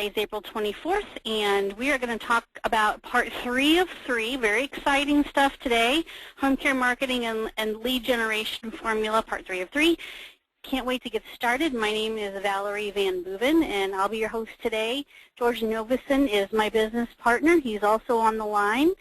Today's April 24th, and we are going to talk about part 3 of 3. Very exciting stuff today. Home care marketing and lead generation formula, part 3 of 3. Can't wait to get started. My name is Valerie Van Boeven, and I'll be your host today. George Novison is my business partner. He's also on the line.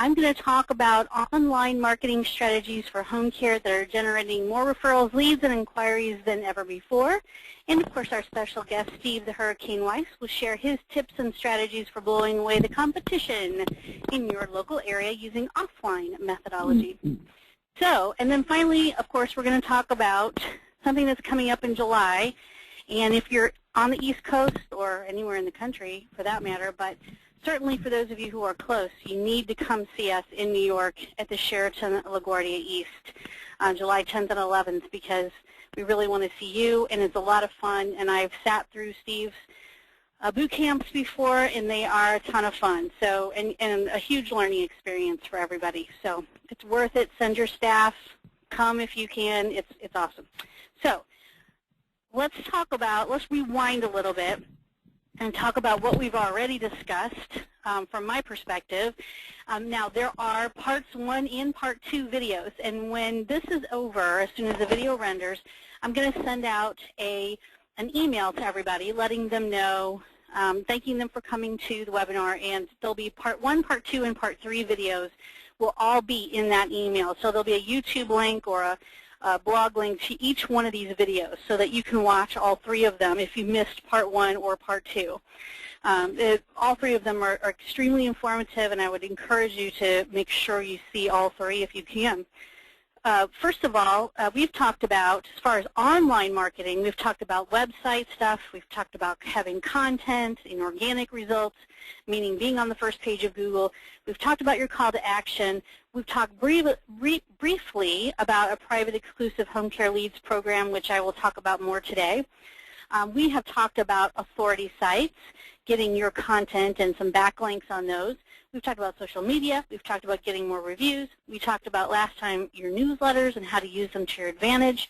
I'm going to talk about online marketing strategies for home care that are generating more referrals, leads, and inquiries than ever before. And, of course, our special guest, Steve the Hurricane Weiss, will share his tips and strategies for blowing away the competition in your local area using offline methodology. So, and then finally, of course, we're going to talk about something that's coming up in July. And if you're on the East Coast or anywhere in the country, for that matter, but certainly for those of you who are close, you need to come see us in New York at the Sheraton LaGuardia East on July 10th and 11th, because we really want to see you, and it's a lot of fun. And I've sat through Steve's boot camps before, and they are a ton of fun. So, and a huge learning experience for everybody. So it's worth it. Send your staff. Come if you can. It's awesome. So let's rewind a little bit and talk about what we've already discussed from my perspective. Now, there are parts 1 and part 2 videos, and when this is over, as soon as the video renders, I'm going to send out an email to everybody letting them know, thanking them for coming to the webinar, and there'll be part 1, part 2, and part 3 videos will all be in that email. So there'll be a YouTube link or a blog link to each one of these videos so that you can watch all 3 of them if you missed part 1 or part 2. All 3 of them are extremely informative, and I would encourage you to make sure you see all 3 if you can. First of all, we've talked about, as far as online marketing, we've talked about website stuff, we've talked about having content in organic results, meaning being on the first page of Google. We've talked about your call to action. We've talked briefly about a private exclusive home care leads program, which I will talk about more today. We have talked about authority sites, getting your content and some backlinks on those. We've talked about social media. We've talked about getting more reviews. We talked about last time your newsletters and how to use them to your advantage.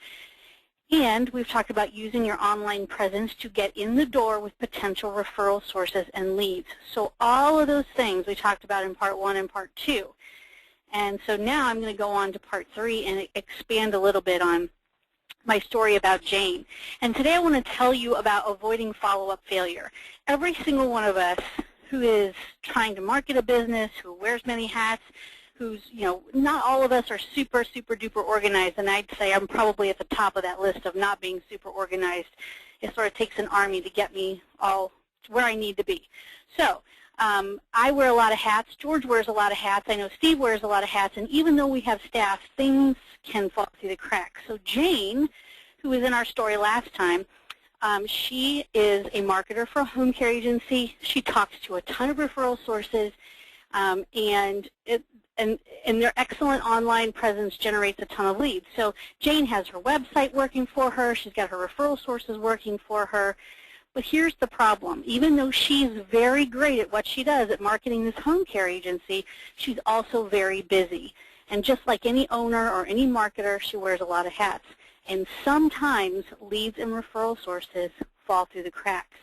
And we've talked about using your online presence to get in the door with potential referral sources and leads. So all of those things we talked about in part 1 and part 2. And so now I'm going to go on to part 3 and expand a little bit on my story about Jane. And today I want to tell you about avoiding follow-up failure. Every single one of us who is trying to market a business, who wears many hats, who's, not all of us are super, super duper organized, and I'd say I'm probably at the top of that list of not being super organized. It sort of takes an army to get me all where I need to be. So I wear a lot of hats. George wears a lot of hats. I know Steve wears a lot of hats, and even though we have staff, things can fall through the cracks. So Jane, who was in our story last time, she is a marketer for a home care agency. She talks to a ton of referral sources, and their excellent online presence generates a ton of leads. So Jane has her website working for her. She's got her referral sources working for her. But here's the problem. Even though she's very great at what she does at marketing this home care agency, she's also very busy. And just like any owner or any marketer, she wears a lot of hats. And sometimes leads and referral sources fall through the cracks.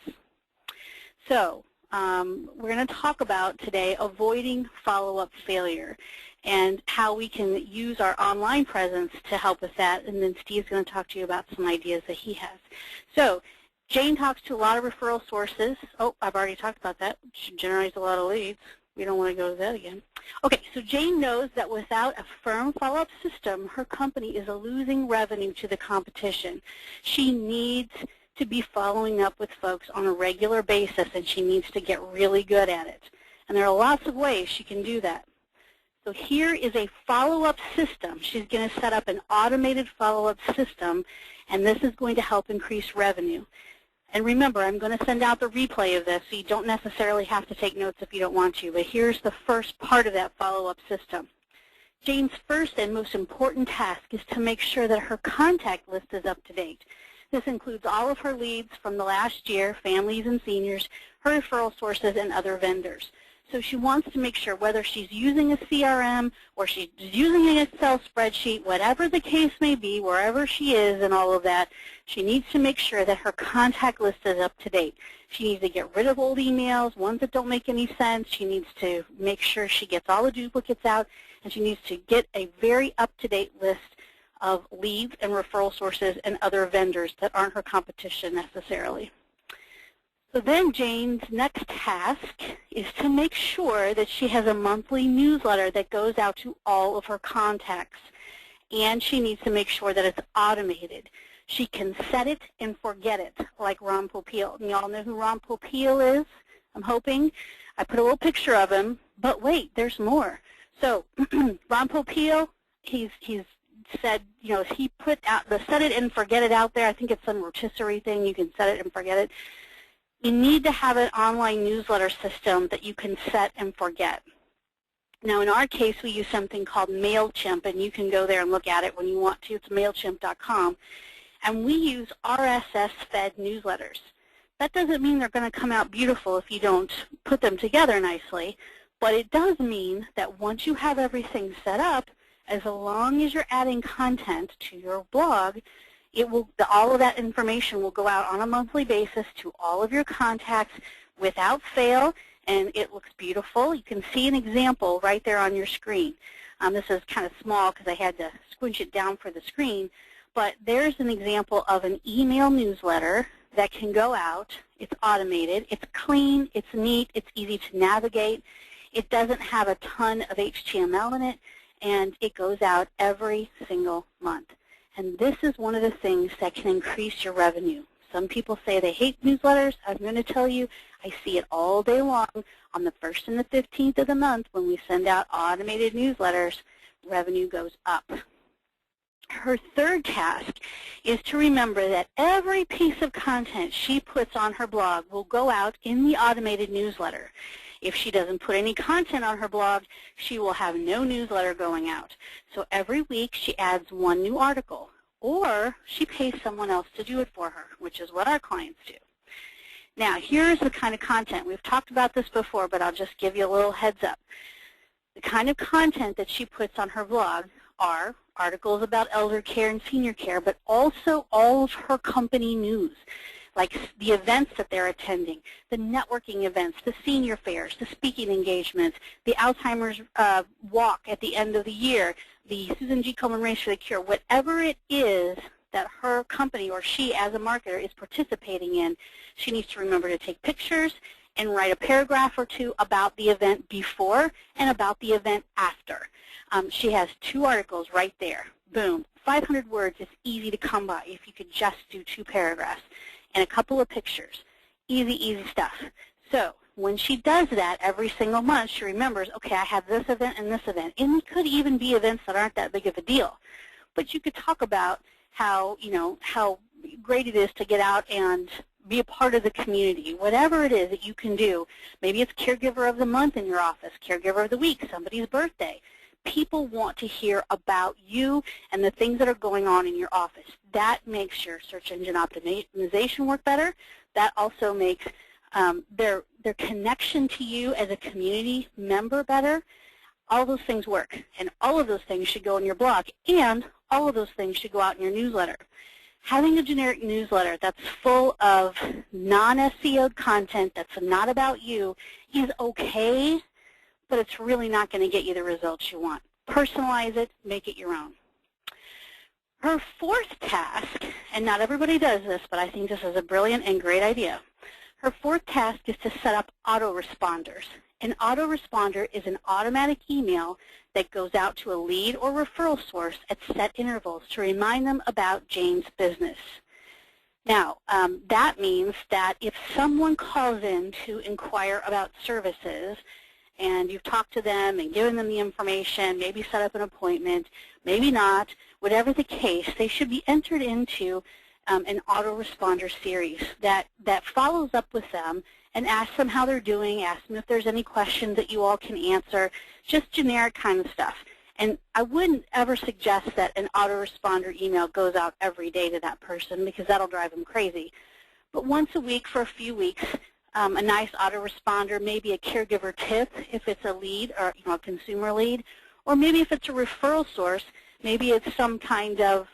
So we're going to talk about today avoiding follow-up failure and how we can use our online presence to help with that. And then Steve's going to talk to you about some ideas that he has. So Jane talks to a lot of referral sources. Oh, I've already talked about that. She generates a lot of leads. We don't want to go to that again. Okay, so Jane knows that without a firm follow-up system, her company is losing revenue to the competition. She needs to be following up with folks on a regular basis, and she needs to get really good at it. And there are lots of ways she can do that. So here is a follow-up system. She's going to set up an automated follow-up system, and this is going to help increase revenue. And remember, I'm going to send out the replay of this, so you don't necessarily have to take notes if you don't want to. But here's the first part of that follow-up system. Jane's first and most important task is to make sure that her contact list is up to date. This includes all of her leads from the last year, families and seniors, her referral sources, and other vendors. So she wants to make sure whether she's using a CRM or she's using an Excel spreadsheet, whatever the case may be, wherever she is and all of that, she needs to make sure that her contact list is up to date. She needs to get rid of old emails, ones that don't make any sense. She needs to make sure she gets all the duplicates out, and she needs to get a very up-to-date list of leads and referral sources and other vendors that aren't her competition necessarily. So then Jane's next task is to make sure that she has a monthly newsletter that goes out to all of her contacts. And she needs to make sure that it's automated. She can set it and forget it, like Ron Popeil. And you all know who Ron Popeil is, I'm hoping. I put a little picture of him, but wait, there's more. So Ron Popeil, he's said, you know, he put out the set it and forget it out there. I think it's some rotisserie thing. You can set it and forget it. You need to have an online newsletter system that you can set and forget. Now, in our case, we use something called MailChimp, and you can go there and look at it when you want to. It's MailChimp.com. And we use RSS-fed newsletters. That doesn't mean they're going to come out beautiful if you don't put them together nicely, but it does mean that once you have everything set up, as long as you're adding content to your blog, all of that information will go out on a monthly basis to all of your contacts without fail, and it looks beautiful. You can see an example right there on your screen. This is kind of small because I had to squinch it down for the screen, but there's an example of an email newsletter that can go out. It's automated. It's clean. It's neat. It's easy to navigate. It doesn't have a ton of HTML in it, and it goes out every single month. And this is one of the things that can increase your revenue. Some people say they hate newsletters. I'm going to tell you, I see it all day long on the 1st and the 15th of the month when we send out automated newsletters, revenue goes up. Her third task is to remember that every piece of content she puts on her blog will go out in the automated newsletter. If she doesn't put any content on her blog, she will have no newsletter going out. So every week she adds one new article, or she pays someone else to do it for her, which is what our clients do. Now, here's the kind of content. We've talked about this before, but I'll just give you a little heads up. The kind of content that she puts on her blog are articles about elder care and senior care, but also all of her company news, like the events that they're attending, the networking events, the senior fairs, the speaking engagements, the Alzheimer's walk at the end of the year, the Susan G. Komen Race for the Cure, whatever it is that her company or she as a marketer is participating in, she needs to remember to take pictures and write a paragraph or two about the event before and about the event after. She has 2 articles right there. Boom. 500 words is easy to come by if you could just do 2 paragraphs. And a couple of pictures. Easy, easy stuff. So when she does that every single month, she remembers, okay, I have this event and this event. And it could even be events that aren't that big of a deal. But you could talk about how, you know, how great it is to get out and be a part of the community, whatever it is that you can do. Maybe it's Caregiver of the Month in your office, Caregiver of the Week, somebody's birthday. People want to hear about you and the things that are going on in your office. That makes your search engine optimization work better. That also makes their connection to you as a community member better. All those things work, and all of those things should go in your blog, and all of those things should go out in your newsletter. Having a generic newsletter that's full of non-SEO'd content that's not about you is okay, but it's really not going to get you the results you want. Personalize it, make it your own. Her 4th task, and not everybody does this, but I think this is a brilliant and great idea. Her 4th task is to set up autoresponders. An autoresponder is an automatic email that goes out to a lead or referral source at set intervals to remind them about Jane's business. Now, that means that if someone calls in to inquire about services, and you've talked to them and given them the information, maybe set up an appointment, maybe not, whatever the case, they should be entered into an autoresponder series that follows up with them and asks them how they're doing, asks them if there's any questions that you all can answer, just generic kind of stuff. And I wouldn't ever suggest that an autoresponder email goes out every day to that person because that'll drive them crazy. But once a week for a few weeks, a nice autoresponder, maybe a caregiver tip if it's a lead or a consumer lead, or maybe if it's a referral source, maybe it's some kind of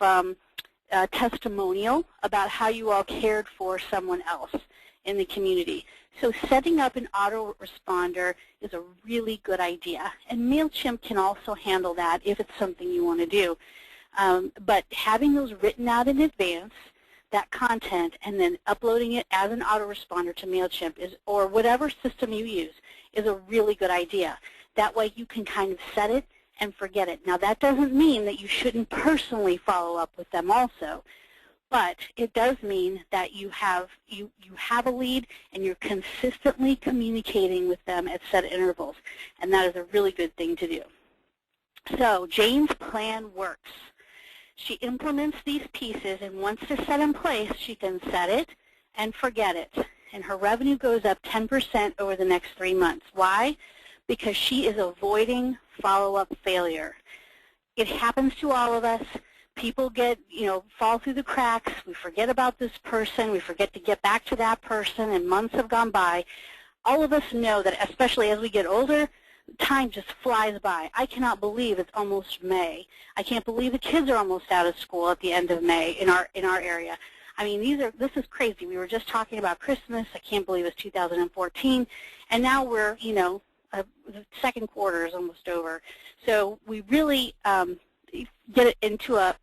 testimonial about how you all cared for someone else in the community. So setting up an autoresponder is a really good idea, and MailChimp can also handle that if it's something you want to do. But having those written out in advance, that content, and then uploading it as an autoresponder to MailChimp or whatever system you use is a really good idea. That way you can kind of set it and forget it. Now that doesn't mean that you shouldn't personally follow up with them also, but it does mean that you have a lead and you're consistently communicating with them at set intervals, and that is a really good thing to do. So Jane's plan works. She implements these pieces, and once they're set in place, she can set it and forget it. And her revenue goes up 10% over the next 3 months. Why? Because she is avoiding follow-up failure. It happens to all of us. People fall through the cracks. We forget about this person. We forget to get back to that person, and months have gone by. All of us know that, especially as we get older, time just flies by. I cannot believe it's almost May. I can't believe the kids are almost out of school at the end of May in our area. I mean, this is crazy. We were just talking about Christmas. I can't believe it's 2014, and now we're the second quarter is almost over. So we really get it into a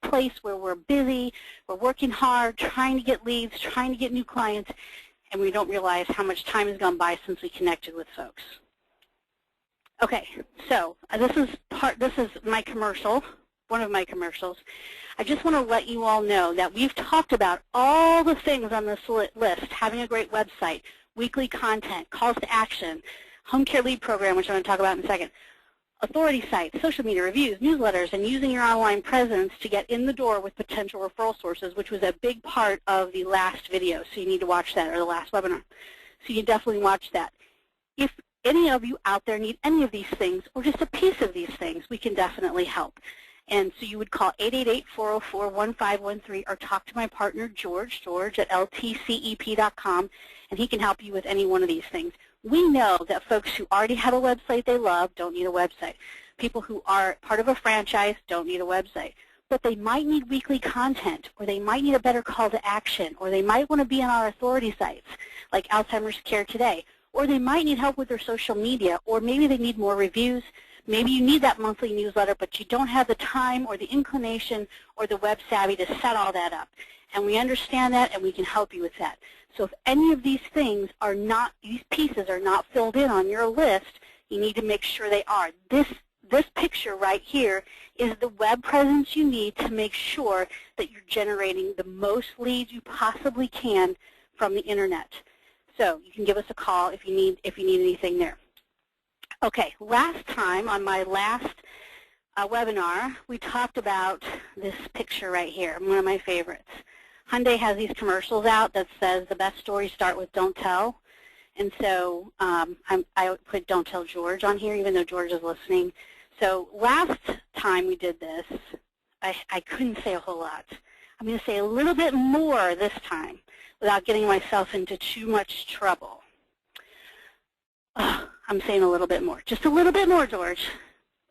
place where we're busy, we're working hard, trying to get leads, trying to get new clients, and we don't realize how much time has gone by since we connected with folks. Okay, so this is my commercial, one of my commercials. I just want to let you all know that we've talked about all the things on this list: having a great website, weekly content, calls to action, home care lead program, which I'm going to talk about in a second, authority sites, social media reviews, newsletters, and using your online presence to get in the door with potential referral sources, which was a big part of the last video. So you need to watch that, or the last webinar. So you definitely watch that. If any of you out there need any of these things, or just a piece of these things, we can definitely help. And so you would call 888-404-1513 or talk to my partner, George at ltcep.com, and he can help you with any one of these things. We know that folks who already have a website they love don't need a website. People who are part of a franchise don't need a website. But they might need weekly content, or they might need a better call to action, or they might want to be on our authority sites, like Alzheimer's Care Today, or they might need help with their social media, or maybe they need more reviews. Maybe you need that monthly newsletter, but you don't have the time or the inclination or the web savvy to set all that up. And we understand that, and we can help you with that. So if any of these things are not, these pieces are not filled in on your list, you need to make sure they are. This picture right here is the web presence you need to make sure that you're generating the most leads you possibly can from the internet. So you can give us a call if you need anything there. Okay, last time on my last webinar, we talked about this picture right here, one of my favorites. Hyundai has these commercials out that says the best stories start with don't tell. And so I put don't tell George on here, even though George is listening. So last time we did this, I couldn't say a whole lot. I'm going to say a little bit more this time without getting myself into too much trouble. I'm saying a little bit more. Just a little bit more, George.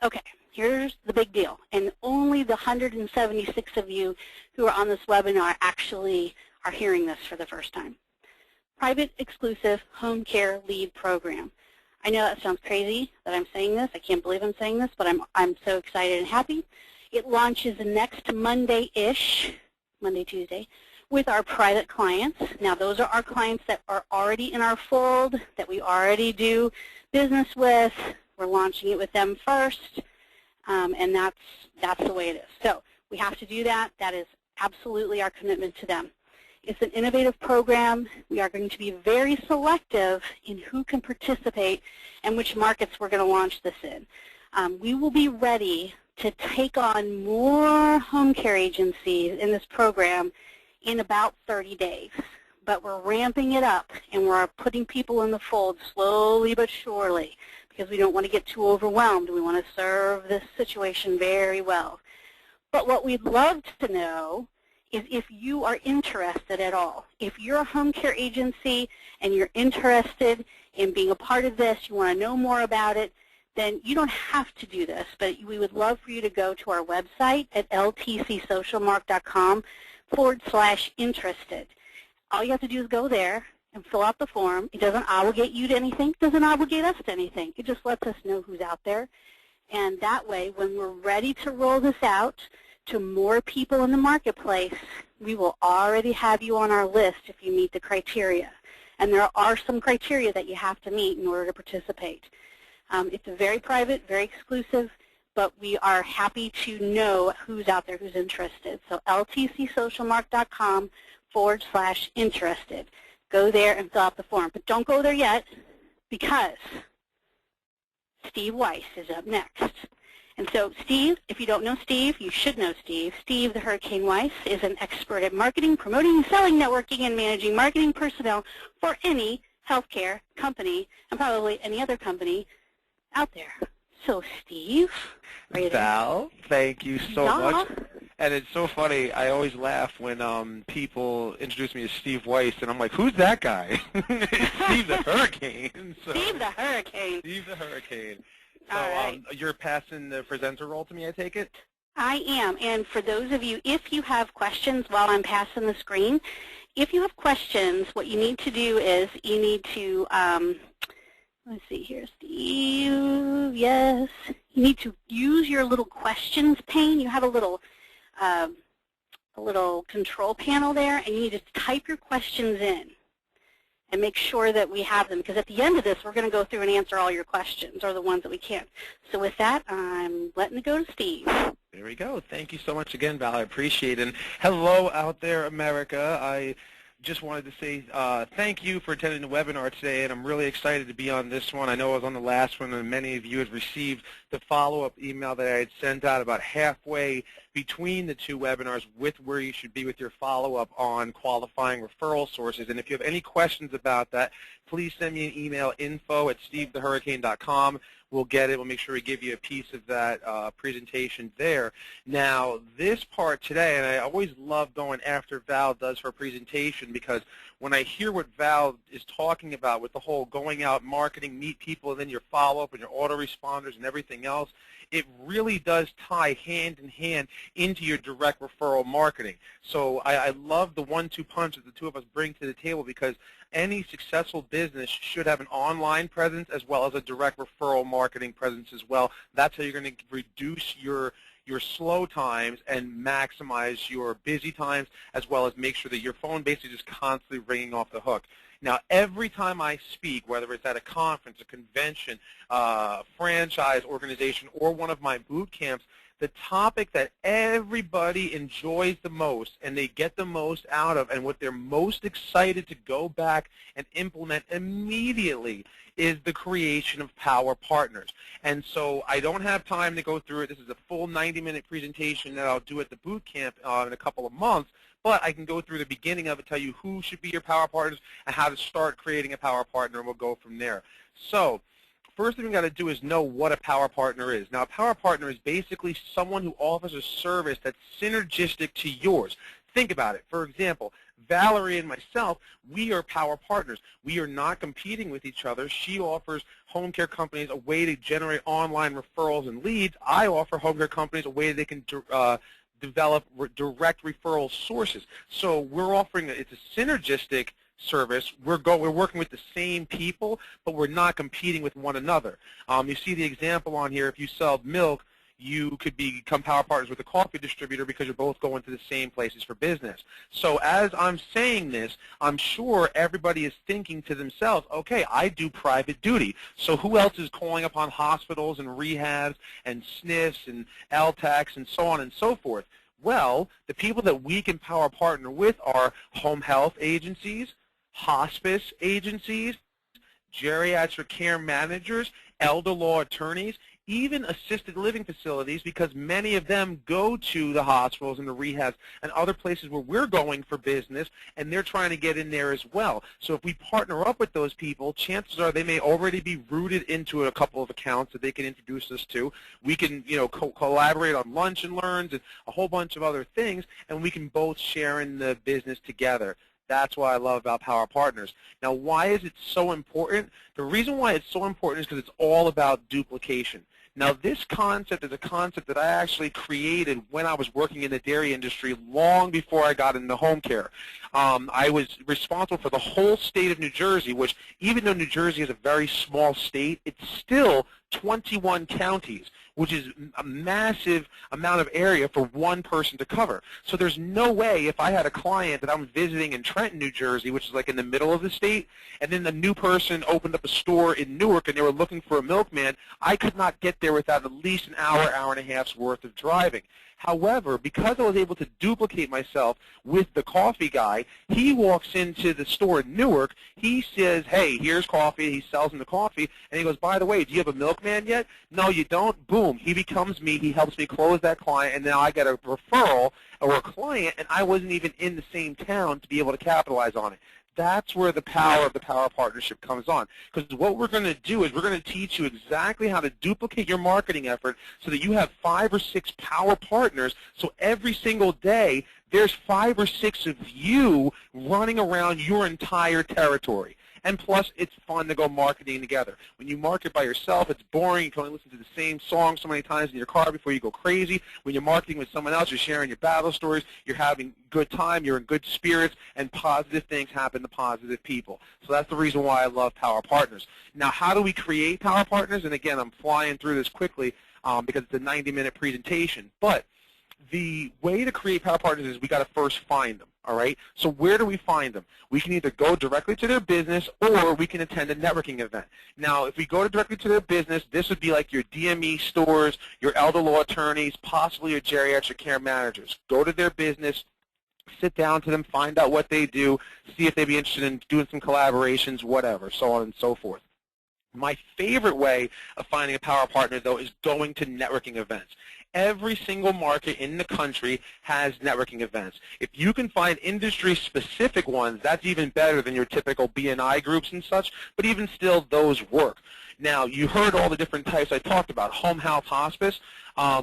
Okay, here's the big deal. And only the 176 of you who are on this webinar actually are hearing this for the first time. Private exclusive home care lead program. I know that sounds crazy that I'm saying this. I can't believe I'm saying this, but I'm so excited and happy. It launches next Monday-ish, Monday, Tuesday, with our private clients. Now, those are our clients that are already in our fold, that we already do business with. We're launching it with them first, and that's the way it is. So we have to do that. That is absolutely our commitment to them. It's an innovative program. We are going to be very selective in who can participate and which markets we're going to launch this in. We will be ready to take on more home care agencies in this program in about 30 days. But we're ramping it up, and we're putting people in the fold slowly but surely because we don't want to get too overwhelmed. We want to serve this situation very well. But what we'd love to know is if you are interested at all. If you're a home care agency and you're interested in being a part of this, you want to know more about it, then you don't have to do this, but we would love for you to go to our website at ltcsocialmark.com/interested. All you have to do is go there and fill out the form. It doesn't obligate you to anything. It doesn't obligate us to anything. It just lets us know who's out there. And that way, when we're ready to roll this out to more people in the marketplace, we will already have you on our list if you meet the criteria. And there are some criteria that you have to meet in order to participate. It's very private, very exclusive, but we are happy to know who's out there who's interested. So ltcsocialmark.com/interested. Go there and fill out the form. But don't go there yet because Steve Weiss is up next. And so Steve, if you don't know Steve, you should know Steve. Steve the Hurricane Weiss is an expert at marketing, promoting, selling, networking, and managing marketing personnel for any healthcare company and probably any other company out there. So Steve, are you there? Val, thank you so much. And it's so funny, I always laugh when people introduce me as Steve Weiss, and I'm like, who's that guy? It's Steve the Hurricane. So, Steve the Hurricane. Steve the Hurricane. So all right. You're passing the presenter role to me, I take it? I am. And for those of you, if you have questions while I'm passing the screen, if you have questions, what you need to do is you need to, let's see here, Steve, yes. You need to use your little questions pane. You have a little control panel there, and you need to type your questions in and make sure that we have them, because at the end of this, we're going to go through and answer all your questions, or the ones that we can't. So with that, I'm letting it go to Steve. There we go. Thank you so much again, Val. I appreciate it. And hello out there, America. I just wanted to say thank you for attending the webinar today, and I'm really excited to be on this one. I know I was on the last one, and many of you had received the follow-up email that I had sent out about halfway between the two webinars with where you should be with your follow-up on qualifying referral sources. And if you have any questions about that, please send me an email, info@stevethehurricane.com. We'll get it. We'll make sure we give you a piece of that presentation there. Now, this part today, and I always love going after Val does her presentation, because when I hear what Val is talking about with the whole going out, marketing, meet people, and then your follow-up and your autoresponders and everything else, it really does tie hand in hand into your direct referral marketing. So I love the 1-2 punch that the two of us bring to the table, because any successful business should have an online presence as well as a direct referral marketing presence as well. That's how you're going to reduce your slow times and maximize your busy times, as well as make sure that your phone basically just constantly ringing off the hook. Now, every time I speak, whether it's at a conference, a convention, franchise organization, or one of my boot camps, the topic that everybody enjoys the most and they get the most out of, and what they're most excited to go back and implement immediately, is the creation of power partners. And so I don't have time to go through it. This is a full 90-minute presentation that I'll do at the boot camp in a couple of months. But I can go through the beginning of it, tell you who should be your power partners and how to start creating a power partner, and we'll go from there. So first thing we got to do is know what a power partner is. Now, a power partner is basically someone who offers a service that's synergistic to yours. Think about it. For example, Valerie and myself, we are power partners. We are not competing with each other. She offers home care companies a way to generate online referrals and leads. I offer home care companies a way they can develop direct referral sources. So we're offering, it's a synergistic service. We're working with the same people, but we're not competing with one another. You see the example on here. If you sell milk, you could become power partners with a coffee distributor because you're both going to the same places for business. So as I'm saying this, I'm sure everybody is thinking to themselves, okay, I do private duty. So who else is calling upon hospitals and rehabs and SNFs and LTACs and so on and so forth? Well, the people that we can power partner with are home health agencies, hospice agencies, geriatric care managers, elder law attorneys, even assisted living facilities, because many of them go to the hospitals and the rehabs and other places where we're going for business, and they're trying to get in there as well. So if we partner up with those people, chances are they may already be rooted into a couple of accounts that they can introduce us to. We can, collaborate on lunch and learns and a whole bunch of other things, and we can both share in the business together. That's what I love about Power Partners. Now, why is it so important? The reason why it's so important is because it's all about duplication. Now, this concept is a concept that I actually created when I was working in the dairy industry long before I got into home care. I was responsible for the whole state of New Jersey, which even though New Jersey is a very small state, it's still 21 counties, which is a massive amount of area for one person to cover. So there's no way if I had a client that I'm visiting in Trenton, New Jersey, which is like in the middle of the state, and then the new person opened up a store in Newark and they were looking for a milkman, I could not get there without at least an hour, hour and a half's worth of driving. However, because I was able to duplicate myself with the coffee guy, he walks into the store in Newark, he says, hey, here's coffee, he sells him the coffee, and he goes, by the way, do you have a milkman yet? No, you don't? Boom, he becomes me, he helps me close that client, and now I get a referral or a client, and I wasn't even in the same town to be able to capitalize on it. That's where the power of the Power Partnership comes on. Because what we're going to do is we're going to teach you exactly how to duplicate your marketing effort so that you have 5 or 6 power partners. So every single day, there's 5 or 6 of you running around your entire territory. And plus, it's fun to go marketing together. When you market by yourself, it's boring. You can only listen to the same song so many times in your car before you go crazy. When you're marketing with someone else, you're sharing your battle stories, you're having good time, you're in good spirits, and positive things happen to positive people. So that's the reason why I love Power Partners. Now, how do we create Power Partners? And again, I'm flying through this quickly because it's a 90-minute presentation. But the way to create Power Partners is we got to first find them. All right, so where do we find them? We can either go directly to their business or we can attend a networking event. Now, if we go directly to their business, this would be like your DME stores, your elder law attorneys, possibly your geriatric care managers. Go to their business, sit down to them, find out what they do, see if they'd be interested in doing some collaborations, whatever, so on and so forth. My favorite way of finding a power partner, though, is going to networking events. Every single market in the country has networking events. If you can find industry-specific ones, that's even better than your typical BNI groups and such, but even still, those work. Now, you heard all the different types I talked about, home health, hospice.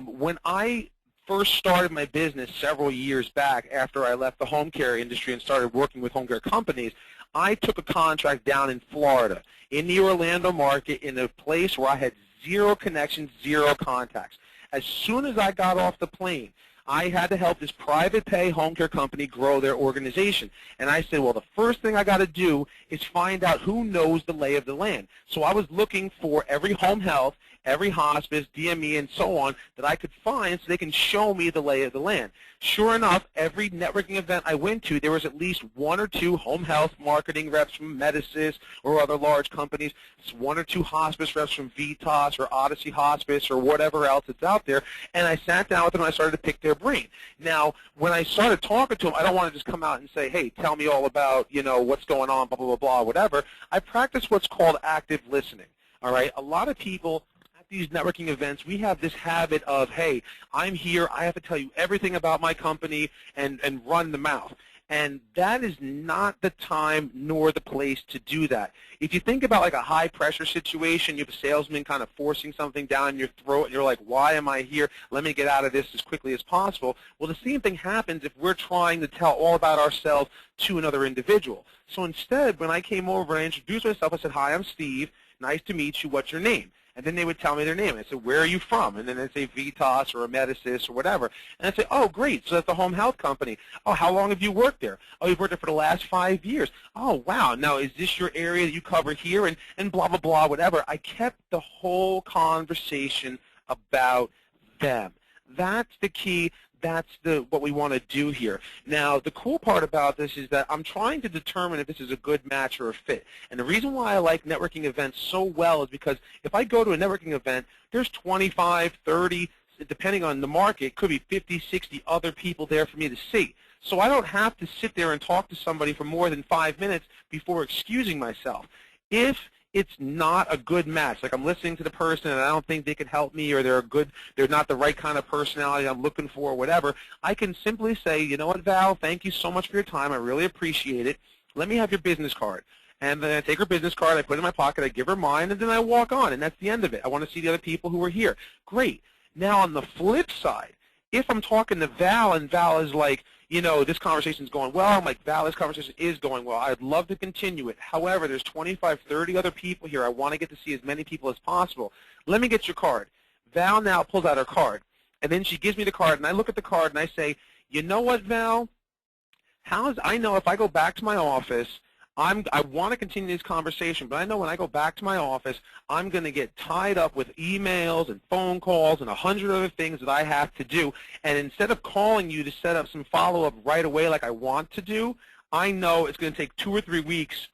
When I first started my business several years back after I left the home care industry and started working with home care companies, I took a contract down in Florida, in the Orlando market, in a place where I had zero connections, zero contacts. As soon as I got off the plane, I had to help this private pay home care company grow their organization. And I said, well, the first thing I got to do is find out who knows the lay of the land. So I was looking for every home health, every hospice, DME, and so on that I could find so they can show me the lay of the land. Sure enough, every networking event I went to, there was at least 1 or 2 home health marketing reps from Medicis or other large companies, 1 or 2 hospice reps from Vitas or Odyssey Hospice or whatever else that's out there, and I sat down with them and I started to pick their brain. Now, when I started talking to them, I don't want to just come out and say, hey, tell me all about, what's going on, blah, blah, blah, blah, whatever. I practice what's called active listening, all right? A lot of people these networking events, we have this habit of, hey, I'm here, I have to tell you everything about my company and run the mouth. And that is not the time nor the place to do that. If you think about like a high-pressure situation, you have a salesman kind of forcing something down your throat, and you're like, why am I here? Let me get out of this as quickly as possible. Well, the same thing happens if we're trying to tell all about ourselves to another individual. So instead, when I came over and I introduced myself, I said, hi, I'm Steve. Nice to meet you. What's your name? And then they would tell me their name. I said, where are you from? And then they'd say Vitas or a Medicis or whatever. And I'd say, oh, great, so that's the home health company. Oh, how long have you worked there? Oh, you've worked there for the last 5 years. Oh, wow, now is this your area that you cover here? And blah, blah, blah, whatever. I kept the whole conversation about them. That's the key. That's what we want to do here. Now, the cool part about this is that I'm trying to determine if this is a good match or a fit. And the reason why I like networking events so well is because if I go to a networking event, there's 25, 30, depending on the market, it could be 50, 60 other people there for me to see. So I don't have to sit there and talk to somebody for more than 5 minutes before excusing myself. If it's not a good match. Like I'm listening to the person and I don't think they can help me, or they're not the right kind of personality I'm looking for, or whatever, I can simply say, you know what, Val, thank you so much for your time. I really appreciate it. Let me have your business card. And then I take her business card, I put it in my pocket, I give her mine, and then I walk on, and that's the end of it. I want to see the other people who are here. Great. Now on the flip side, if I'm talking to Val and Val is like, you know, this conversation is going well, I'm like, Val, this conversation is going well. I'd love to continue it. However, there's 25, 30 other people here. I want to get to see as many people as possible. Let me get your card. Val now pulls out her card, and then she gives me the card, and I look at the card, and I say, you know what, Val? I know if I go back to my office, I want to continue this conversation, but I know when I go back to my office, I'm going to get tied up with emails and phone calls and 100 other things that I have to do. And instead of calling you to set up some follow-up right away like I want to do, I know it's going to take 2 or 3 weeks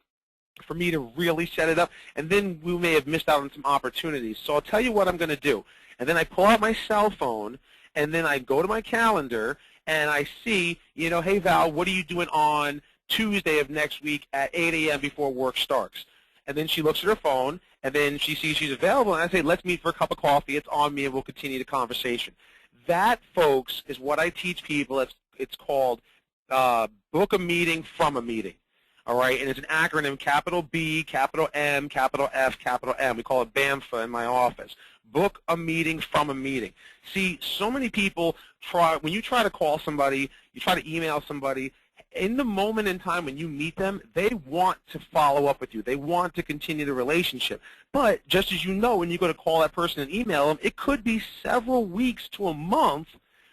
for me to really set it up, and then we may have missed out on some opportunities. So I'll tell you what I'm going to do. And then I pull out my cell phone, and then I go to my calendar, and I see, you know, hey, Val, what are you doing on Tuesday of next week at 8 a.m. before work starts? And then she looks at her phone, and then she sees she's available, and I say, let's meet for a cup of coffee. It's on me, and we'll continue the conversation. That, folks, is what I teach people. It's called book a meeting from a meeting. All right, and it's an acronym, capital B, capital M, capital F, capital M. We call it BAMFA in my office. Book a meeting from a meeting. See, so many people when you try to call somebody, you try to email somebody, in the moment in time when you meet them, they want to follow up with you. They want to continue the relationship. But just as you know, when you go to call that person and email them, it could be several weeks to a month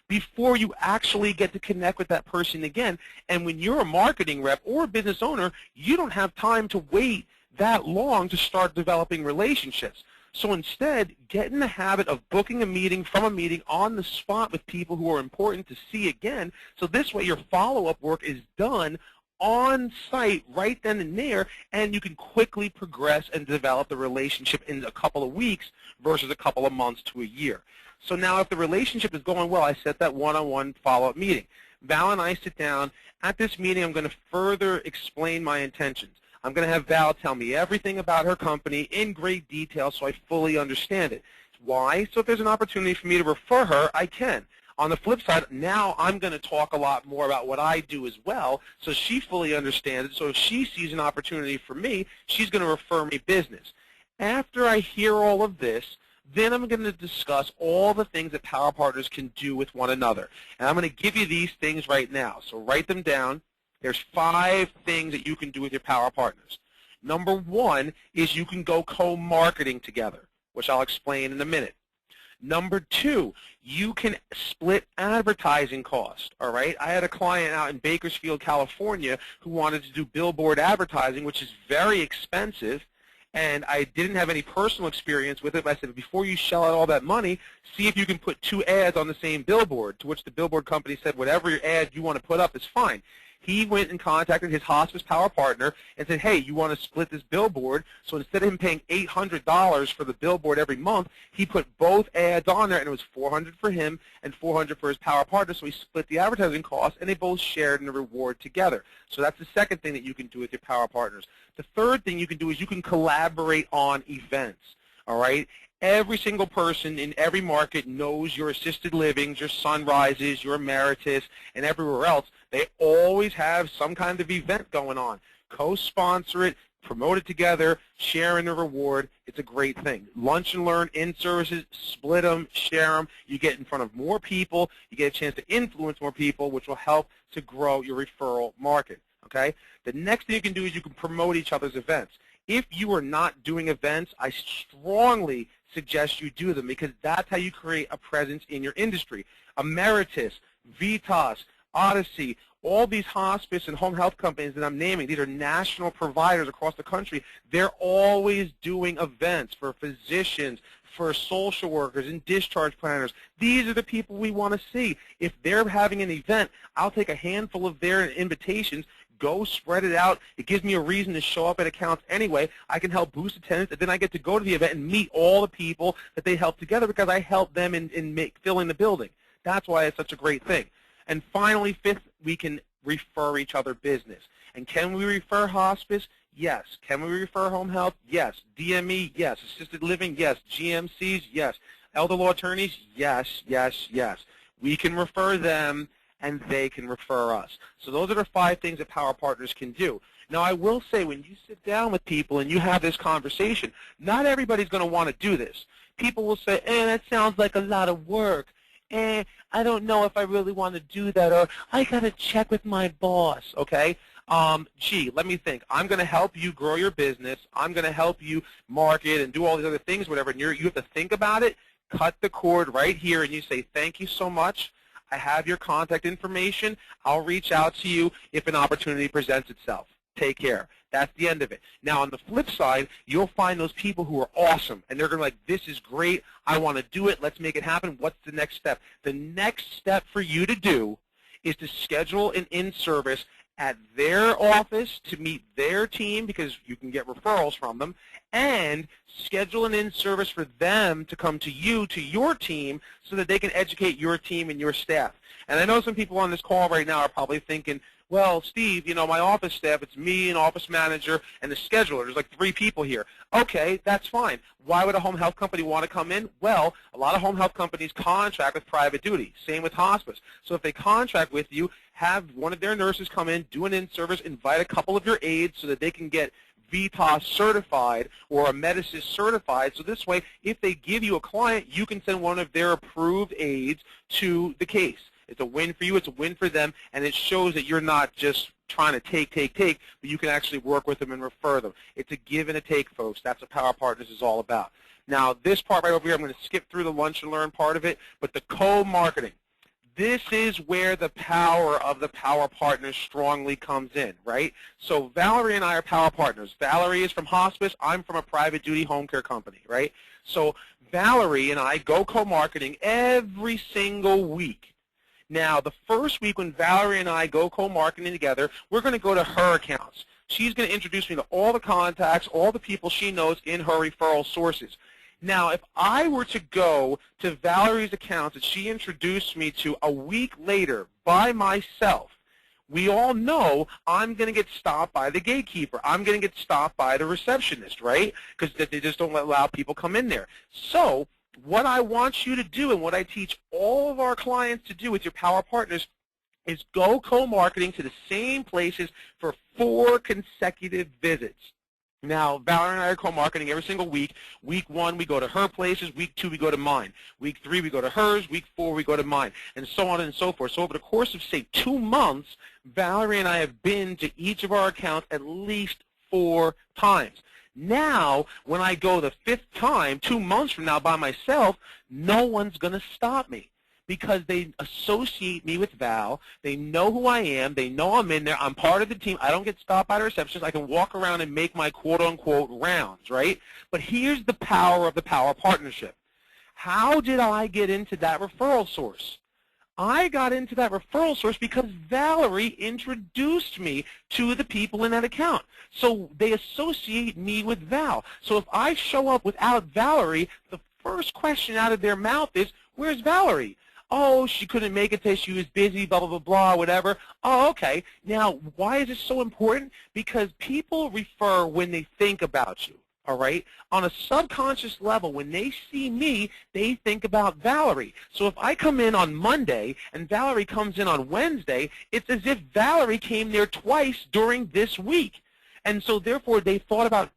before you actually get to connect with that person again. And when you're a marketing rep or a business owner, you don't have time to wait that long to start developing relationships. So instead, get in the habit of booking a meeting from a meeting on the spot with people who are important to see again. So this way your follow-up work is done on site right then and there, and you can quickly progress and develop the relationship in a couple of weeks versus a couple of months to a year. So now if the relationship is going well, I set that one-on-one follow-up meeting. Val and I sit down. At this meeting, I'm going to further explain my intentions. I'm going to have Val tell me everything about her company in great detail so I fully understand it. Why? So if there's an opportunity for me to refer her, I can. On the flip side, now I'm going to talk a lot more about what I do as well so she fully understands it. So if she sees an opportunity for me, she's going to refer me business. After I hear all of this, then I'm going to discuss all the things that Power Partners can do with one another. And I'm going to give you these things right now. So write them down. There's 5 things that you can do with your Power Partners. Number 1 is you can go co-marketing together, which I'll explain in a minute. Number 2, you can split advertising costs, all right? I had a client out in Bakersfield, California, who wanted to do billboard advertising, which is very expensive, and I didn't have any personal experience with it. But I said, before you shell out all that money, see if you can put 2 ads on the same billboard, to which the billboard company said, whatever your ad you want to put up is fine. He went and contacted his hospice power partner and said, hey, you want to split this billboard? So instead of him paying $800 for the billboard every month, he put both ads on there, and it was $400 for him and $400 for his power partner. So he split the advertising costs, and they both shared in the reward together. So that's the second thing that you can do with your power partners. The third thing you can do is you can collaborate on events, all right? Every single person in every market knows your assisted livings, your sunrises, your emeritus, and everywhere else. They always have some kind of event going on. Co-sponsor it, promote it together, share in the reward. It's a great thing. Lunch and learn, in-services, split them, share them. You get in front of more people. You get a chance to influence more people, which will help to grow your referral market. Okay? The next thing you can do is you can promote each other's events. If you are not doing events, I strongly suggest you do them, because that's how you create a presence in your industry. Emeritus, Vitas, Odyssey, all these hospice and home health companies that I'm naming, these are national providers across the country. They're always doing events for physicians, for social workers and discharge planners. These are the people we want to see. If they're having an event, I'll take a handful of their invitations, go spread it out. It gives me a reason to show up at accounts anyway. I can help boost attendance, and then I get to go to the event and meet all the people that they help together, because I help them in filling the building. That's why it's such a great thing. And finally, 5th, we can refer each other business. And can we refer hospice? Yes. Can we refer home health? Yes. DME? Yes. Assisted living? Yes. GMCs? Yes. Elder law attorneys? Yes, yes, yes. We can refer them, and they can refer us. So those are the 5 things that Power Partners can do. Now, I will say, when you sit down with people and you have this conversation, not everybody's going to want to do this. People will say, that sounds like a lot of work. I don't know if I really want to do that, or I got to check with my boss, okay? Gee, let me think. I'm going to help you grow your business. I'm going to help you market and do all these other things, whatever, and you have to think about it. Cut the cord right here, and you say, thank you so much. I have your contact information. I'll reach out to you if an opportunity presents itself. Take care. That's the end of it. Now, on the flip side, you'll find those people who are awesome, and they're going to be like, this is great. I want to do it. Let's make it happen. What's the next step? The next step for you to do is to schedule an in-service at their office to meet their team, because you can get referrals from them, and schedule an in-service for them to come to you, to your team, so that they can educate your team and your staff. And I know some people on this call right now are probably thinking, well, Steve, my office staff, it's me, an office manager, and the scheduler. There's like 3 people here. Okay, that's fine. Why would a home health company want to come in? Well, a lot of home health companies contract with private duty. Same with hospice. So if they contract with you, have one of their nurses come in, do an in-service, invite a couple of your aides so that they can get VITAS certified or a Medicist certified. So this way, if they give you a client, you can send one of their approved aides to the case. It's a win for you, it's a win for them, and it shows that you're not just trying to take, but you can actually work with them and refer them. It's a give and a take, folks. That's what Power Partners is all about. Now, this part right over here, I'm going to skip through the lunch and learn part of it, but the co-marketing. This is where the power of the Power Partners strongly comes in, right? So Valerie and I are Power Partners. Valerie is from hospice. I'm from a private duty home care company, right? So Valerie and I go co-marketing every single week. Now, the first week when Valerie and I go co-marketing together, we're going to go to her accounts. She's going to introduce me to all the contacts, all the people she knows in her referral sources. Now, if I were to go to Valerie's accounts that she introduced me to a week later by myself, we all know I'm going to get stopped by the gatekeeper. I'm going to get stopped by the receptionist, right? Because they just don't allow people come in there. So what I want you to do, and what I teach all of our clients to do with your Power Partners, is go co-marketing to the same places for 4 consecutive visits. Now, Valerie and I are co-marketing every single week. Week 1, we go to her places. Week 2, we go to mine. Week 3, we go to hers. Week 4, we go to mine, and so on and so forth. So over the course of, say, 2 months, Valerie and I have been to each of our accounts at least 4 times. Now, when I go the 5th time, 2 months from now by myself, no one's going to stop me, because they associate me with Val. They know who I am. They know I'm in there. I'm part of the team. I don't get stopped by the receptionist. I can walk around and make my quote-unquote rounds, right? But here's the power of the Power Partnership. How did I get into that referral source? I got into that referral source because Valerie introduced me to the people in that account. So they associate me with Val. So if I show up without Valerie, the first question out of their mouth is, where's Valerie? Oh, she couldn't make it today. She was busy, blah, blah, blah, blah, whatever. Oh, okay. Now, why is this so important? Because people refer when they think about you, all right? On a subconscious level, when they see me, they think about Valerie. So if I come in on Monday and Valerie comes in on Wednesday, it's as if Valerie came there twice during this week. And so, therefore, they thought about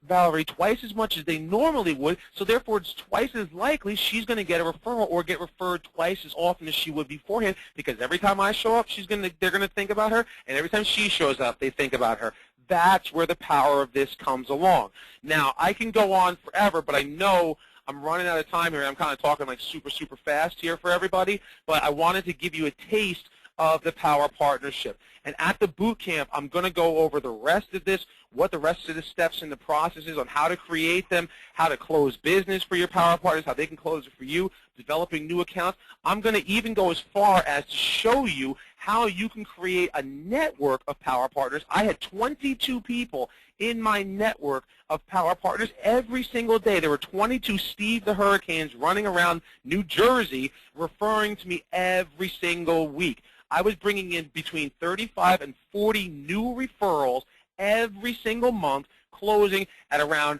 Valerie twice as much as they normally would, so therefore it's twice as likely she's going to get a referral or get referred twice as often as she would beforehand, because every time I show up, they're going to think about her, and every time she shows up, they think about her. That's where the power of this comes along. Now, I can go on forever, but I know I'm running out of time here. I'm kind of talking like super, super fast here for everybody, but I wanted to give you a taste of the Power Partnership. And at the boot camp, I'm going to go over the rest of this, what the rest of the steps in the process is on how to create them, how to close business for your Power Partners, how they can close it for you, developing new accounts. I'm going to even go as far as to show you how you can create a network of Power Partners. I had 22 people in my network of Power Partners every single day. There were 22 Steve the Hurricanes running around New Jersey referring to me every single week. I was bringing in between 35 and 40 new referrals every single month, closing at around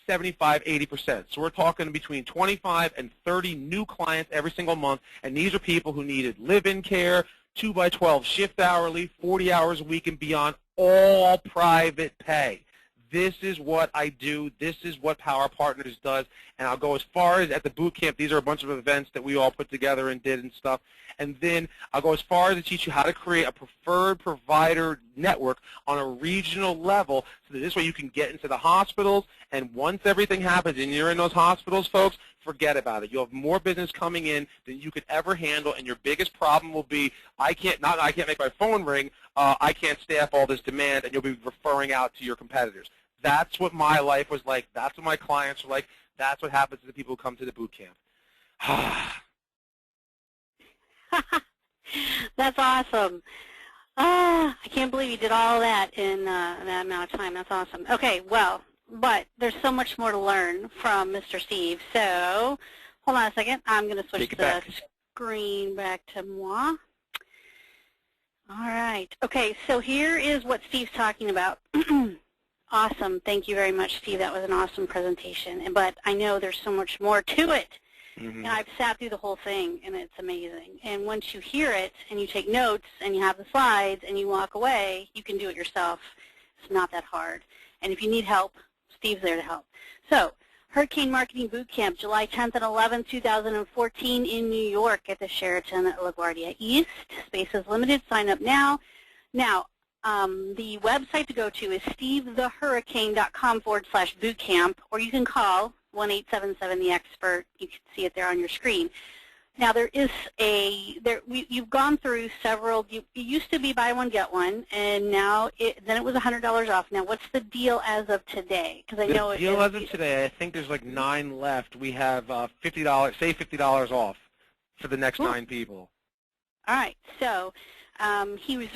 75, 80%. So we're talking between 25 and 30 new clients every single month, and these are people who needed live-in care, 2x12 shift hourly, 40 hours a week and beyond, all private pay. This is what I do. This is what Power Partners does. And I'll go as far as at the boot camp. These are a bunch of events that we all put together and did and stuff. And then I'll go as far as to teach you how to create a preferred provider network on a regional level so that this way you can get into the hospitals. And once everything happens and you're in those hospitals, folks, forget about it. You'll have more business coming in than you could ever handle, and your biggest problem will be, I can't make my phone ring, I can't staff all this demand, and you'll be referring out to your competitors. That's what my life was like. That's what my clients are like. That's what happens to the people who come to the boot camp. That's awesome. I can't believe you did all that in that amount of time. That's awesome. Okay, well, but there's so much more to learn from Mr. Steve. So hold on a second. I'm going to switch the screen back to moi. All right. Okay, so here is what Steve's talking about. Awesome. Thank you very much, Steve. That was an awesome presentation. But I know there's so much more to it. Mm-hmm. And I've sat through the whole thing, and it's amazing. And once you hear it and you take notes and you have the slides and you walk away, you can do it yourself. It's not that hard. And if you need help, Steve's there to help. So, Hurricane Marketing Bootcamp, July 10th and 11th, 2014 in New York at the Sheraton at LaGuardia East. Space is limited. Sign up now. Now, the website to go to is stevethehurricane.com/bootcamp, or you can call 1-877-THE-EXPERT. You can see it there on your screen. Now, there is you've gone through several. It used to be buy one, get one, and now then it was $100 off. Now, what's the deal as of today? Because I know the deal as of today, I think there's like 9 left. We have $50, say $50 off for the next 9 people. All right. So he's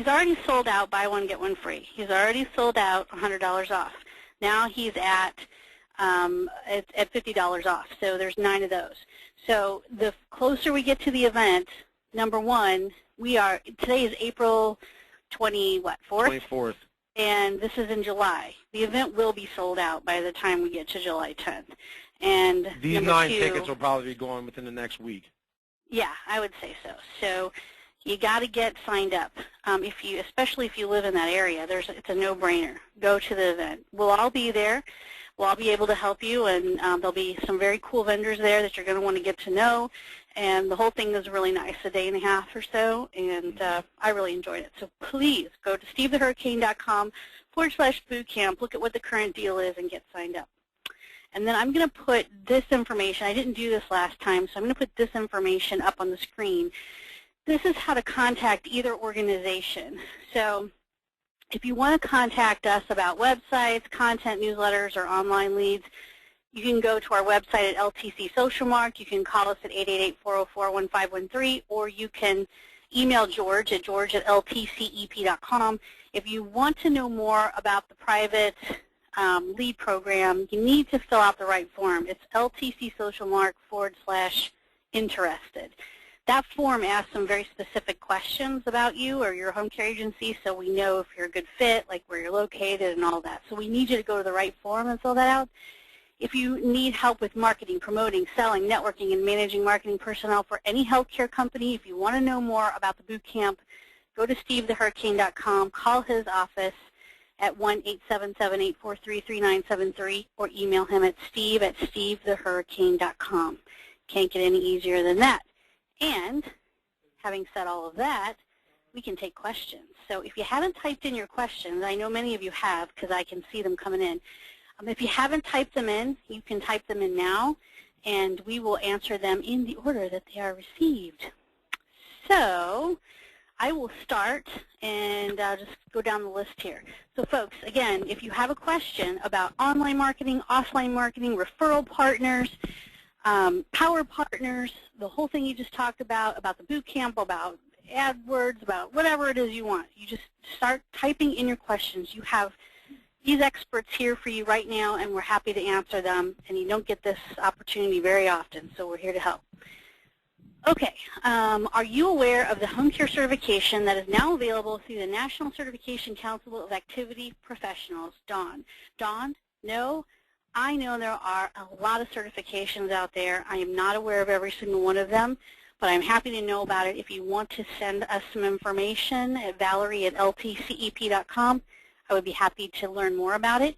already sold out buy one, get one free. He's already sold out $100 off. Now he's at $50 off. So there's 9 of those. So the closer we get to the event, number one, today is April 4th? 24th. And this is in July. The event will be sold out by the time we get to July 10th. And these 9 tickets will probably be going within the next week. Yeah, I would say so. So you got to get signed up. Especially if you live in that area, it's a no-brainer. Go to the event. We'll all be there. We'll all be able to help you, and there'll be some very cool vendors there that you're going to want to get to know. And the whole thing is really nice, a day and a half or so, and I really enjoyed it. So please go to stevethehurricane.com/bootcamp, look at what the current deal is, and get signed up. And then I'm going to put this information. I didn't do this last time, so I'm going to put this information up on the screen. This is how to contact either organization. So if you want to contact us about websites, content newsletters, or online leads, you can go to our website at LTC Social Mark. You can call us at 888-404-1513, or you can email George at george@ltcep.com. If you want to know more about the private lead program, you need to fill out the right form. It's LTC Social Mark /interested. That form asks some very specific questions about you or your home care agency, so we know if you're a good fit, like where you're located and all that. So we need you to go to the right form and fill that out. If you need help with marketing, promoting, selling, networking, and managing marketing personnel for any healthcare company, if you want to know more about the boot camp, go to stevethehurricane.com, call his office at 1-877-843-3973, or email him at steve@stevethehurricane.com. Can't get any easier than that. And having said all of that, we can take questions. So if you haven't typed in your questions, I know many of you have because I can see them coming in. If you haven't typed them in, you can type them in now, and we will answer them in the order that they are received. So I will start and just go down the list here. So folks, again, if you have a question about online marketing, offline marketing, referral partners, power partners, the whole thing you just talked about the boot camp, about AdWords, about whatever it is you want. You just start typing in your questions. You have these experts here for you right now, and we're happy to answer them, and you don't get this opportunity very often, so we're here to help. Okay, are you aware of the home care certification that is now available through the National Certification Council of Activity Professionals, DAWN? DAWN? No? I know there are a lot of certifications out there. I am not aware of every single one of them, but I'm happy to know about it. If you want to send us some information at Valerie@ltcep.com, I would be happy to learn more about it.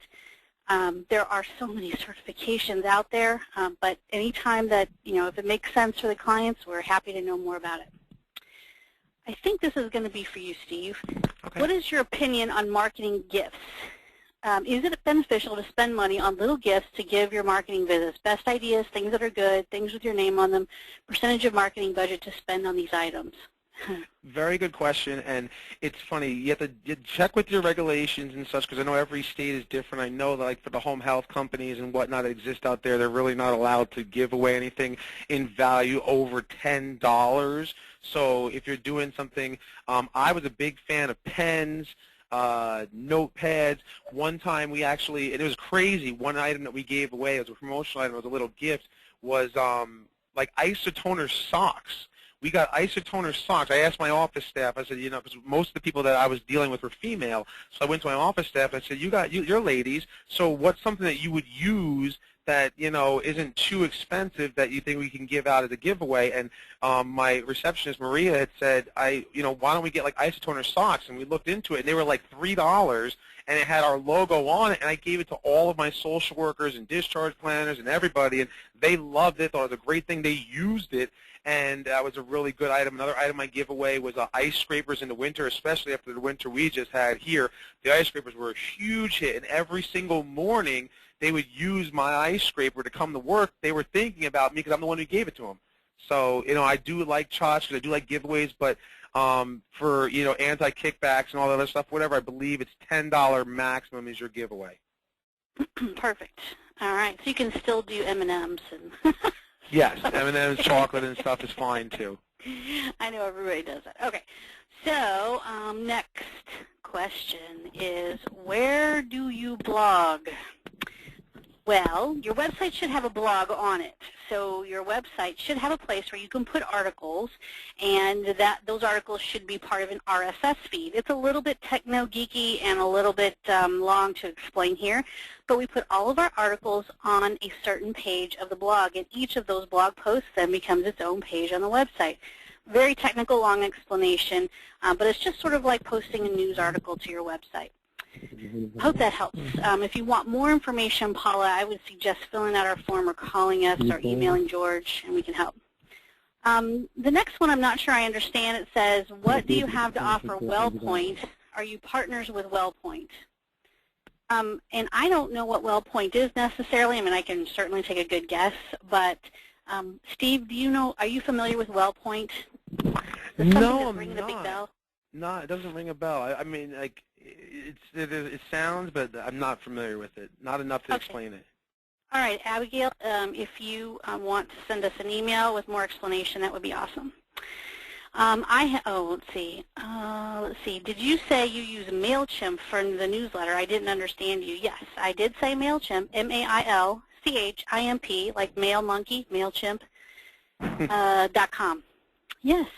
There are so many certifications out there, but anytime that, if it makes sense for the clients, we're happy to know more about it. I think this is going to be for you, Steve. Okay. What is your opinion on marketing gifts? Is it beneficial to spend money on little gifts to give your marketing visits? Best ideas, things that are good, things with your name on them, percentage of marketing budget to spend on these items? Very good question, and it's funny. You have to check with your regulations and such, because I know every state is different. I know that, like, for the home health companies and whatnot that exist out there, they're really not allowed to give away anything in value over $10. So if you're doing something, I was a big fan of pens, notepads. One time we actually, and it was crazy, one item that we gave away as a promotional item, as a little gift, was like isotoner socks. We got isotoner socks. I asked my office staff, I said, because most of the people that I was dealing with were female, so I went to my office staff and I said, you're ladies, so what's something that you would use that, isn't too expensive that you think we can give out as a giveaway? And my receptionist, Maria, had said, why don't we get like isotoner socks? And we looked into it, and they were like $3, and it had our logo on it, and I gave it to all of my social workers and discharge planners and everybody, and they loved it, thought it was a great thing. They used it, and that was a really good item. Another item I give away was ice scrapers in the winter, especially after the winter we just had here. The ice scrapers were a huge hit, and every single morning they would use my ice scraper to come to work. They were thinking about me because I'm the one who gave it to them. So, I do like tchotchkes, I do like giveaways, but for, anti-kickbacks and all that other stuff, whatever, I believe it's $10 maximum is your giveaway. Perfect. All right, so you can still do M&Ms and Yes, M&M's, chocolate and stuff is fine too. I know everybody does that. Okay, so next question is, where do you blog? Well, your website should have a blog on it. So your website should have a place where you can put articles, and those articles should be part of an RSS feed. It's a little bit techno-geeky and a little bit long to explain here, but we put all of our articles on a certain page of the blog, and each of those blog posts then becomes its own page on the website. Very technical, long explanation, but it's just sort of like posting a news article to your website. Hope that helps. If you want more information, Paula, I would suggest filling out our form or calling us or emailing George, and we can help. The next one, I'm not sure I understand. It says, what do you have to offer WellPoint? Are you partners with WellPoint? And I don't know what WellPoint is necessarily. I mean, I can certainly take a good guess, but Steve, do you know, are you familiar with WellPoint? No, I'm ringing a big bell? No, it doesn't ring a bell. I mean, like, it sounds, but I'm not familiar with it. Not enough to explain it. All right, Abigail, if you want to send us an email with more explanation, that would be awesome. Let's see. Let's see. Did you say you use MailChimp for the newsletter? I didn't understand you. Yes, I did say MailChimp, M-A-I-L-C-H-I-M-P, like Mail Monkey, MailChimp, .com. Yes.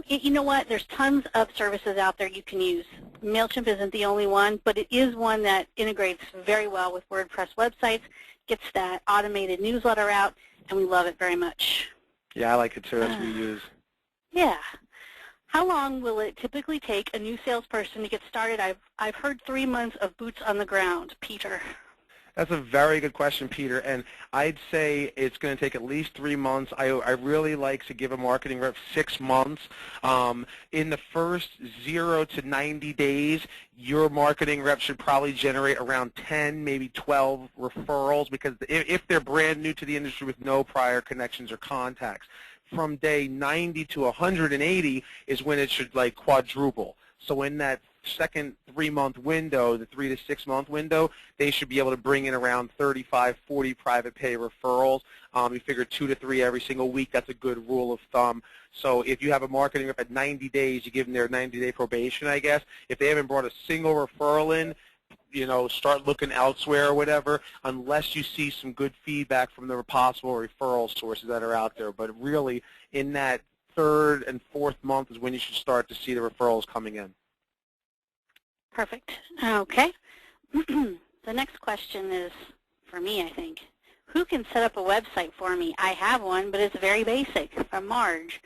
You know what? There's tons of services out there you can use. MailChimp isn't the only one, but it is one that integrates very well with WordPress websites, gets that automated newsletter out, and we love it very much. Yeah, I like it too. That's what we use. Yeah. How long will it typically take a new salesperson to get started? I've heard 3 months of boots on the ground. Peter. That's a very good question, Peter, and I'd say it's going to take at least 3 months. I really like to give a marketing rep 6 months. In the first 0 to 90 days, your marketing rep should probably generate around 10, maybe 12 referrals, because if they're brand new to the industry with no prior connections or contacts. From day 90 to 180 is when it should like quadruple. So in that second 3-month window, the 3 to 6 month window, they should be able to bring in around 35, 40 private pay referrals. You figure 2 to 3 every single week. That's a good rule of thumb. So if you have a marketing rep at 90 days, you give them their 90-day probation, I guess. If they haven't brought a single referral in start looking elsewhere or whatever, unless you see some good feedback from the possible referral sources that are out there. But really, in that third and fourth month is when you should start to see the referrals coming in. Perfect. Okay. The next question is for me, I think. Who can set up a website for me? I have one, but it's very basic, from Marge.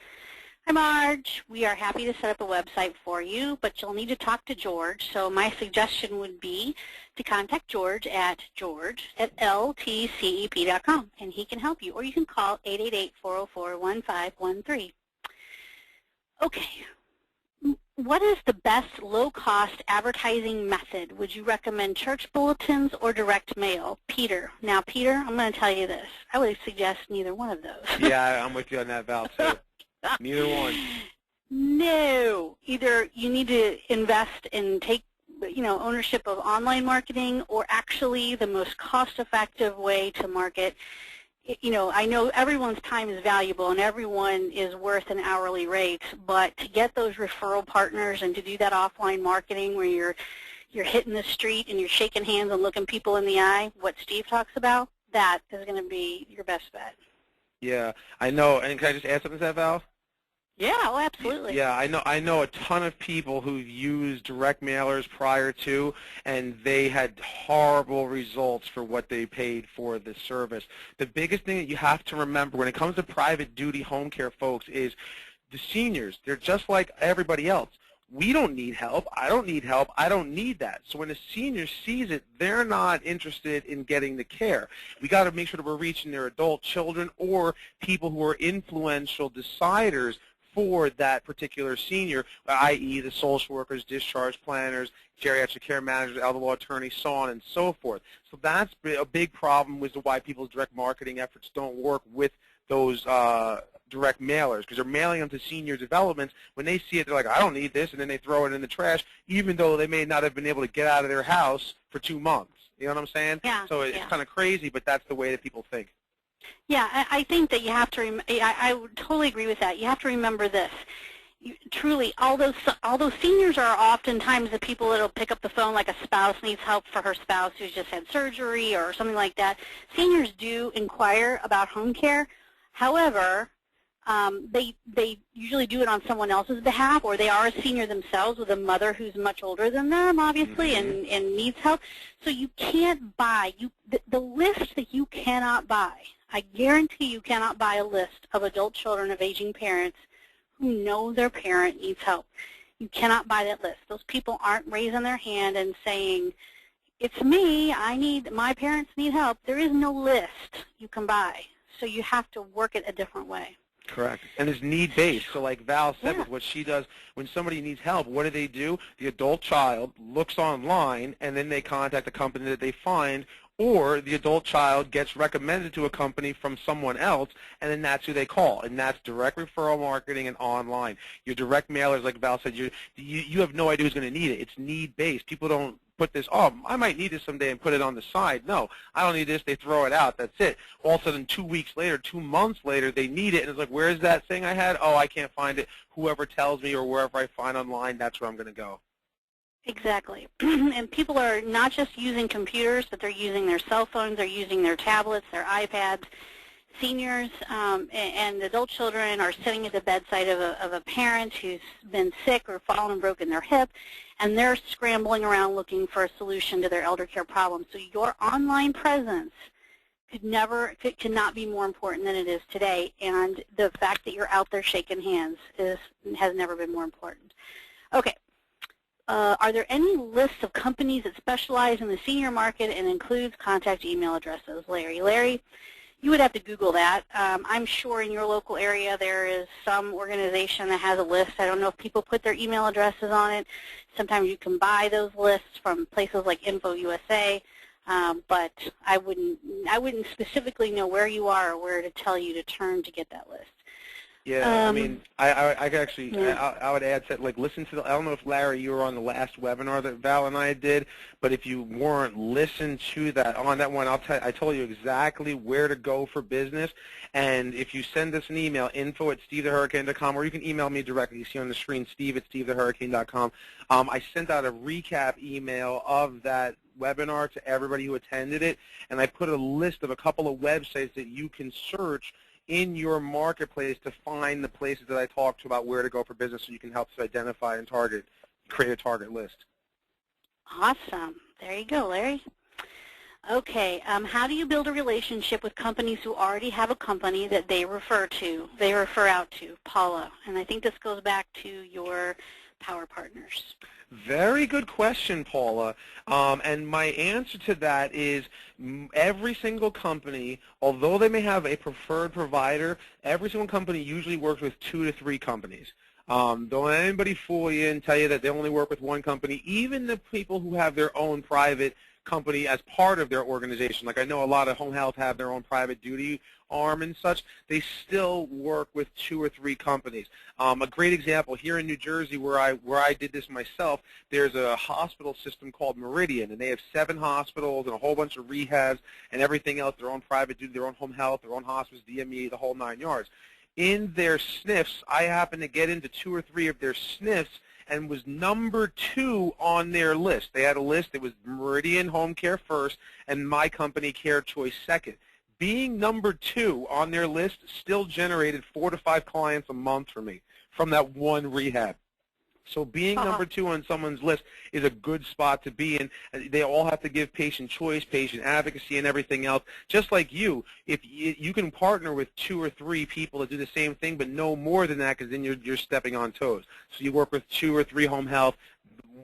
Hi, Marge. We are happy to set up a website for you, but you'll need to talk to George. So my suggestion would be to contact George at george@ltcep.com, and he can help you. Or you can call 888-404-1513. Okay. What is the best low-cost advertising method? Would you recommend church bulletins or direct mail? Peter. Now, Peter, I'm going to tell you this. I would suggest neither one of those. Yeah, I'm with you on that, Val, too. Neither one. No. Either you need to invest and take ownership of online marketing, or actually the most cost-effective way to market. I know everyone's time is valuable and everyone is worth an hourly rate, but to get those referral partners and to do that offline marketing where you're hitting the street and you're shaking hands and looking people in the eye, what Steve talks about, that is going to be your best bet. Yeah, I know. And can I just add something to that, Val? Yeah, oh, absolutely. Yeah, I know a ton of people who've used direct mailers prior to, and they had horrible results for what they paid for the service. The biggest thing that you have to remember when it comes to private duty home care folks is the seniors. They're just like everybody else. We don't need help. I don't need help. I don't need that. So when a senior sees it, they're not interested in getting the care. We got to make sure that we're reaching their adult children or people who are influential deciders for that particular senior, i.e. the social workers, discharge planners, geriatric care managers, elder law attorneys, so on and so forth. So that's a big problem with why people's direct marketing efforts don't work with those direct mailers, because they're mailing them to senior developments. When they see it, they're like, I don't need this, and then they throw it in the trash, even though they may not have been able to get out of their house for 2 months. You know what I'm saying? Yeah. So it's kind of crazy, but that's the way that people think. Yeah, I think that you have to. I would totally agree with that. You have to remember this. Truly, all those seniors are oftentimes the people that will pick up the phone, like a spouse needs help for her spouse who's just had surgery or something like that. Seniors do inquire about home care. However, they usually do it on someone else's behalf, or they are a senior themselves with a mother who's much older than them, obviously, and needs help. So you can't buy the list that you cannot buy. I guarantee you cannot buy a list of adult children of aging parents who know their parent needs help. You cannot buy that list. Those people aren't raising their hand and saying, it's me, my parents need help. There is no list you can buy. So you have to work it a different way. Correct. And it's need-based. So like Val said, with what she does, when somebody needs help, what do? The adult child looks online, and then they contact the company that they find, or the adult child gets recommended to a company from someone else, and then that's who they call. And that's direct referral marketing and online. Your direct mailers, like Val said, you have no idea who's going to need it. It's need-based. People don't put this, oh, I might need this someday, and put it on the side. No, I don't need this. They throw it out. That's it. All of a sudden, 2 weeks later, 2 months later, they need it, and it's like, where's that thing I had? Oh, I can't find it. Whoever tells me or wherever I find online, that's where I'm going to go. Exactly. And people are not just using computers, but they're using their cell phones, they're using their tablets, their iPads. Seniors and adult children are sitting at the bedside of a parent who's been sick or fallen and broken their hip, and they're scrambling around looking for a solution to their elder care problem. So your online presence cannot be more important than it is today, and the fact that you're out there shaking hands has never been more important. Okay. Are there any lists of companies that specialize in the senior market and includes contact email addresses? Larry, you would have to Google that. I'm sure in your local area there is some organization that has a list. I don't know if people put their email addresses on it. Sometimes you can buy those lists from places like InfoUSA, but I wouldn't specifically know where you are or where to tell you to turn to get that list. Yeah, I mean, I could actually, Yeah. I would add that, like, listen to the, I don't know if, Larry, you were on the last webinar that Val and I did, but if you weren't, listen to that. On that one, I told you exactly where to go for business, and if you send us an email, info@stevethehurricane.com, or you can email me directly. You see on the screen, steve@stevethehurricane.com. I sent out a recap email of that webinar to everybody who attended it, and I put a list of a couple of websites that you can search in your marketplace to find the places that I talked to about where to go for business, so you can help to identify and create a target list. Awesome. There you go, Larry. Okay, how do you build a relationship with companies who already have a company that they refer out to, Paula? And I think this goes back to your Power Partners. Very good question, Paula. And my answer to that is every single company, although they may have a preferred provider, every single company usually works with 2 to 3 companies. Don't let anybody fool you and tell you that they only work with one company. Even the people who have their own private company as part of their organization, like I know a lot of home health have their own private duty arm and such, they still work with 2 or 3 companies. A great example, here in New Jersey where I did this myself, there's a hospital system called Meridian, and they have 7 hospitals and a whole bunch of rehabs and everything else, their own private duty, their own home health, their own hospice, DME, the whole 9 yards. In their SNFs, I happened to get into 2 or 3 of their SNFs and was number 2 on their list. They had a list. It was Meridian Home Care first and my company, Care Choice, second. Being number 2 on their list still generated 4 to 5 clients a month for me from that one rehab. So being number 2 on someone's list is a good spot to be in. They all have to give patient choice, patient advocacy, and everything else. Just like you, if you can partner with 2 or 3 people that do the same thing, but no more than that, because then you're stepping on toes. So you work with 2 or 3 home health.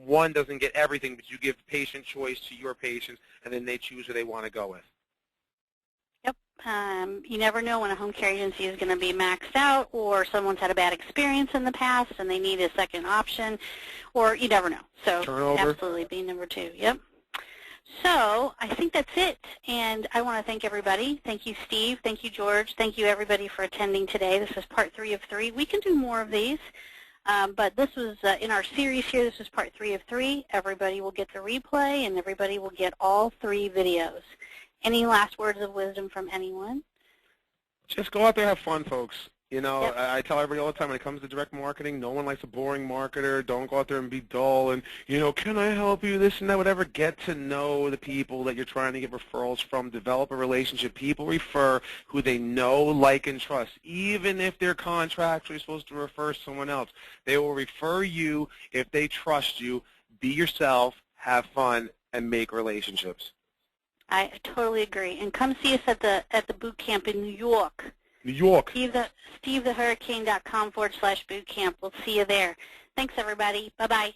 One doesn't get everything, but you give patient choice to your patients, and then they choose who they want to go with. Yep. You never know when a home care agency is going to be maxed out, or someone's had a bad experience in the past and they need a second option, or you never know. So Turnover. Absolutely be number 2. Yep. So I think that's it, and I want to thank everybody. Thank you, Steve. Thank you, George. Thank you, everybody, for attending today. This is part 3 of 3. We can do more of these, but this was in our series here. This is part 3 of 3. Everybody will get the replay, and everybody will get all 3 videos. Any last words of wisdom from anyone? Just go out there and have fun, folks. You know, Yep. I tell everybody all the time when it comes to direct marketing, no one likes a boring marketer. Don't go out there and be dull and, you know, can I help you, this and that, whatever. Get to know the people that you're trying to get referrals from. Develop a relationship. People refer who they know, like, and trust. Even if they're contractually supposed to refer someone else, they will refer you if they trust you. Be yourself, have fun, and make relationships. I totally agree. And come see us at the boot camp in New York. New York. SteveTheHurricane.com/boot camp. We'll see you there. Thanks, everybody. Bye-bye.